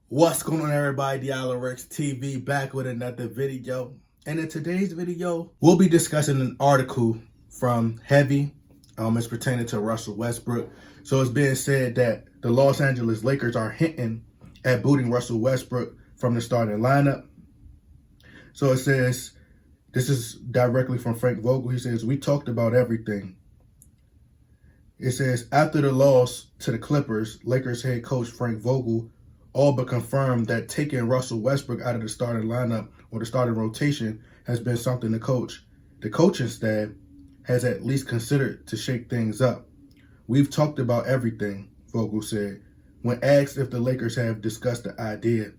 What's going on, everybody? Dialorix TV back with another video. And in today's video, we'll be discussing an article from Heavy. It's pertaining to Russell Westbrook. So it's being said that the Los Angeles Lakers are hinting at booting Russell Westbrook from the starting lineup. So it says, this is directly from Frank Vogel. He says, "We talked about everything." It says, after the loss to the Clippers, Lakers head coach Frank Vogel all but confirmed that taking Russell Westbrook out of the starting lineup or the starting rotation has been something the coaching staff has at least considered to shake things up. "We've talked about everything," Vogel said. When asked if the Lakers have discussed the idea,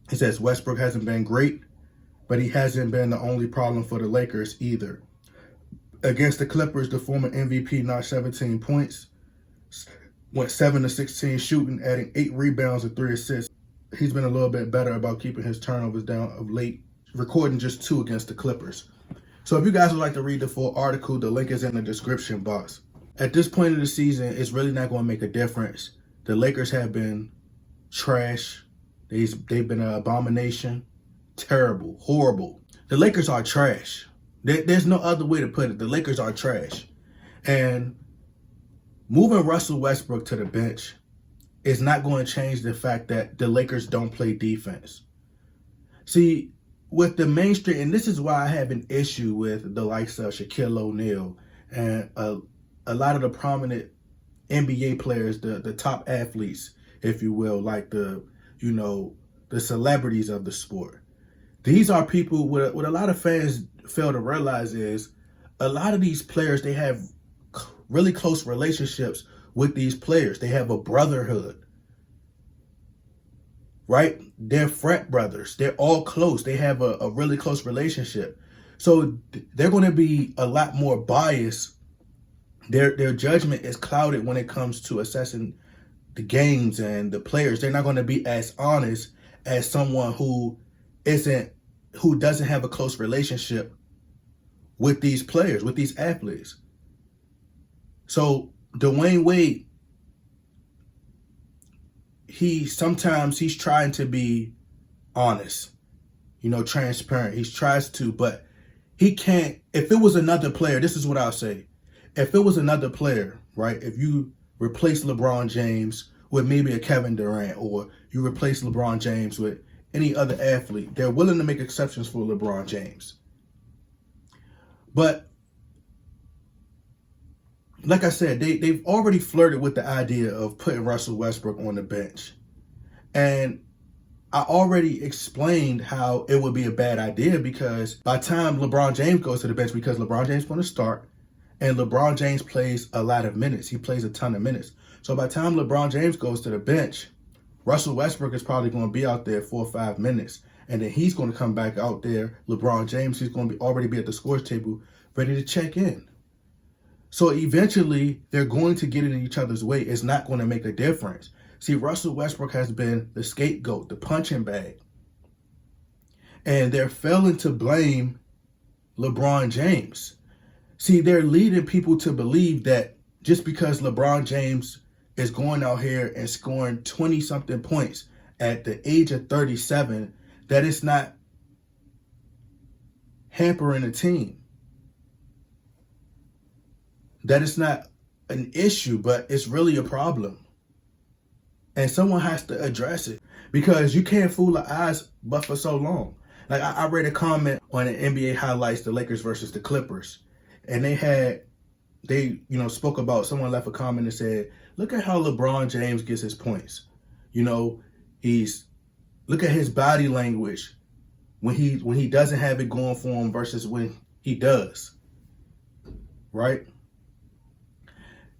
he says Westbrook hasn't been great, but he hasn't been the only problem for the Lakers either. Against the Clippers, the former MVP notched 17 points, went 7-16 shooting, adding 8 rebounds and 3 assists. He's been a little bit better about keeping his turnovers down of late, recording just 2 against the Clippers. So if you guys would like to read the full article, the link is in the description box. At this point of the season, it's really not going to make a difference. The Lakers have been trash. They've been an abomination. Terrible. Horrible. The Lakers are trash. There's no other way to put it. The Lakers are trash. And moving Russell Westbrook to the bench is not going to change the fact that the Lakers don't play defense. See, with the mainstream, and this is why I have an issue with the likes of Shaquille O'Neal and a lot of the prominent NBA players, the top athletes, if you will, like the celebrities of the sport. These are people, what a lot of fans fail to realize is a lot of these players, they have really close relationships with these players. They have a brotherhood, right? They're frat brothers. They're all close. They have a really close relationship. So they're going to be a lot more biased. Their judgment is clouded when it comes to assessing the games and the players. They're not going to be as honest as someone who doesn't have a close relationship with these players, with these athletes. So Dwayne Wade, he's trying to be honest, transparent. He tries to, but he can't. If it was another player, this is what I'll say. If it was another player, right? If you replace LeBron James with maybe a Kevin Durant, or you replace LeBron James with any other athlete, they're willing to make exceptions for LeBron James. But like I said, they've already flirted with the idea of putting Russell Westbrook on the bench. And I already explained how it would be a bad idea, because by the time LeBron James goes to the bench, because LeBron James is going to start, and LeBron James plays a lot of minutes. He plays a ton of minutes. So by the time LeBron James goes to the bench, Russell Westbrook is probably going to be out there 4 or 5 minutes. And then he's going to come back out there. LeBron James, he's going to already be at the scores table, ready to check in. So eventually, they're going to get in each other's way. It's not going to make a difference. See, Russell Westbrook has been the scapegoat, the punching bag. And they're failing to blame LeBron James. See, they're leading people to believe that just because LeBron James is going out here and scoring 20-something points at the age of 37, that it's not hampering the team. That it's not an issue, but it's really a problem. And someone has to address it, because you can't fool the eyes but for so long. Like I read a comment on the NBA highlights, the Lakers versus the Clippers. And they spoke about, someone left a comment and said, look at how LeBron James gets his points. Look at his body language when he doesn't have it going for him versus when he does. Right?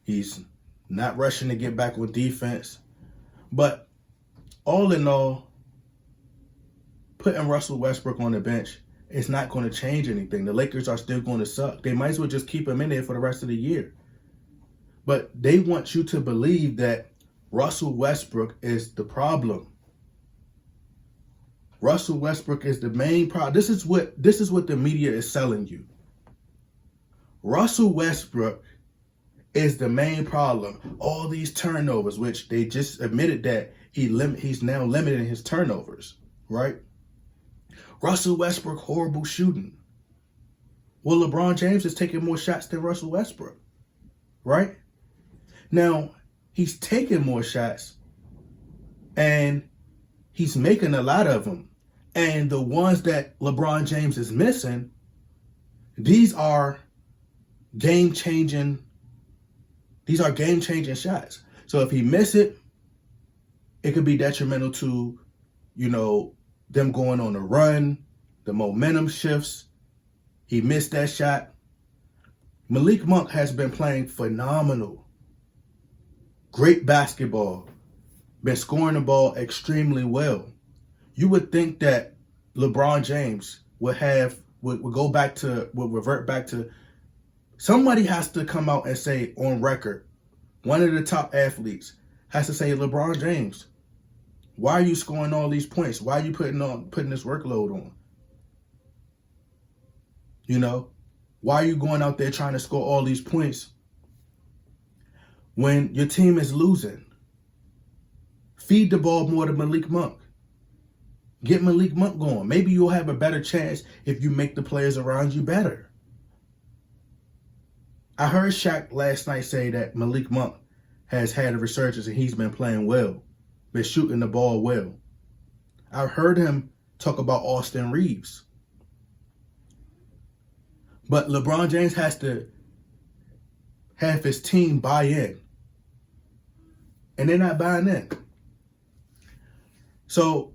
He's not rushing to get back on defense. But all in all, putting Russell Westbrook on the bench is not going to change anything. The Lakers are still going to suck. They might as well just keep him in there for the rest of the year. But they want you to believe that Russell Westbrook is the problem. Russell Westbrook is the main problem. This is what the media is selling you. Russell Westbrook is the main problem. All these turnovers, which they just admitted that he's now limiting his turnovers, right? Russell Westbrook, horrible shooting. Well, LeBron James is taking more shots than Russell Westbrook, right? Now, he's taking more shots and he's making a lot of them. And the ones that LeBron James is missing, these are game-changing shots. So if he miss it, it could be detrimental to, them going on a run, the momentum shifts. He missed that shot. Malik Monk has been playing phenomenal. Great basketball. Been scoring the ball extremely well. You would think that LeBron James would revert back to, somebody has to come out and say on record, one of the top athletes has to say, LeBron James, why are you scoring all these points? Why are you putting this workload on? Why are you going out there trying to score all these points when your team is losing? Feed the ball more to Malik Monk. Get Malik Monk going. Maybe you'll have a better chance if you make the players around you better. I heard Shaq last night say that Malik Monk has had a resurgence and he's been playing well, been shooting the ball well. I heard him talk about Austin Reeves. But LeBron James has to have his team buy in. And they're not buying in. So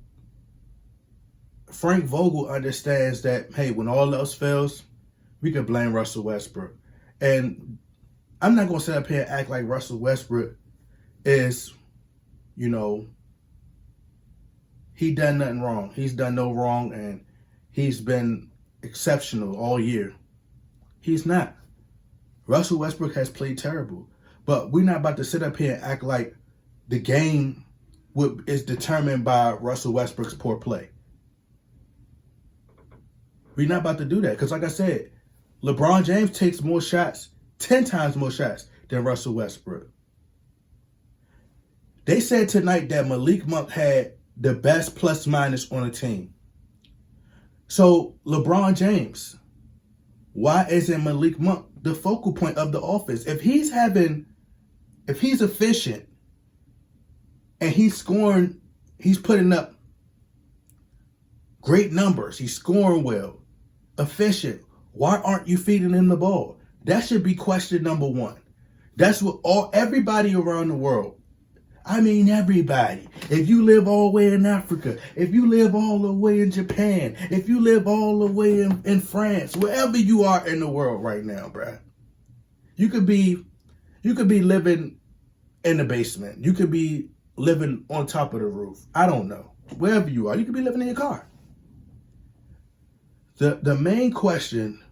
Frank Vogel understands that, hey, when all else fails, we can blame Russell Westbrook. And I'm not going to sit up here and act like Russell Westbrook is, he done nothing wrong. He's done no wrong, and he's been exceptional all year. He's not. Russell Westbrook has played terrible. But we're not about to sit up here and act like the game is determined by Russell Westbrook's poor play. We're not about to do that. Because like I said, LeBron James takes more shots, 10 times more shots than Russell Westbrook. They said tonight that Malik Monk had the best plus minus on the team. So LeBron James, why isn't Malik Monk the focal point of the offense? If he's efficient and he's scoring, he's putting up great numbers, he's scoring well, efficient, why aren't you feeding him the ball? That should be question number one. That's what everybody around the world, everybody. If you live all the way in Africa, if you live all the way in Japan, if you live all the way in France, wherever you are in the world right now, bruh, you could be living in the basement. You could be living on top of the roof. I don't know. Wherever you are, you could be living in your car. The main question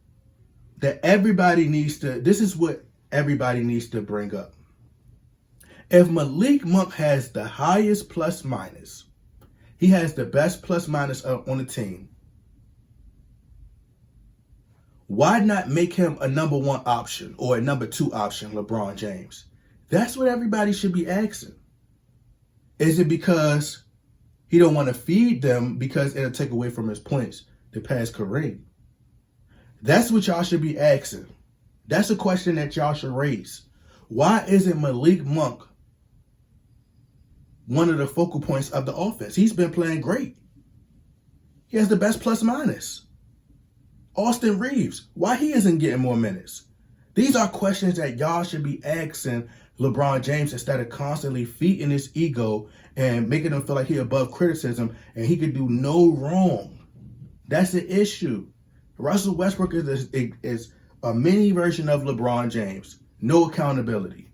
that this is what everybody needs to bring up. If Malik Monk has the highest plus minus, he has the best plus minus on the team, why not make him a number one option or a number two option, LeBron James? That's what everybody should be asking. Is it because he don't want to feed them because it'll take away from his points to pass Kareem? That's what y'all should be asking. That's a question that y'all should raise. Why isn't Malik Monk one of the focal points of the offense? He's been playing great. He has the best plus minus. Austin Reeves, why he isn't getting more minutes? These are questions that y'all should be asking LeBron James instead of constantly feeding his ego and making him feel like he's above criticism and he could do no wrong. That's the issue. Russell Westbrook is a mini version of LeBron James. No accountability.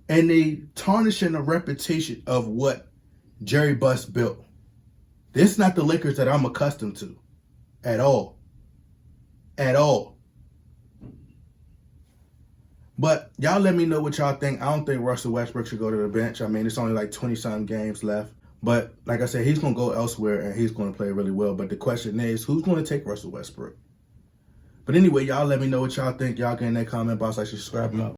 And they tarnishing the reputation of what Jerry Buss built. This is not the Lakers that I'm accustomed to. At all. At all. But y'all let me know what y'all think. I don't think Russell Westbrook should go to the bench. It's only like 20-something games left. But like I said, he's going to go elsewhere and he's going to play really well. But the question is, who's going to take Russell Westbrook? But anyway, y'all let me know what y'all think. Y'all get in that comment box. Like, subscribe.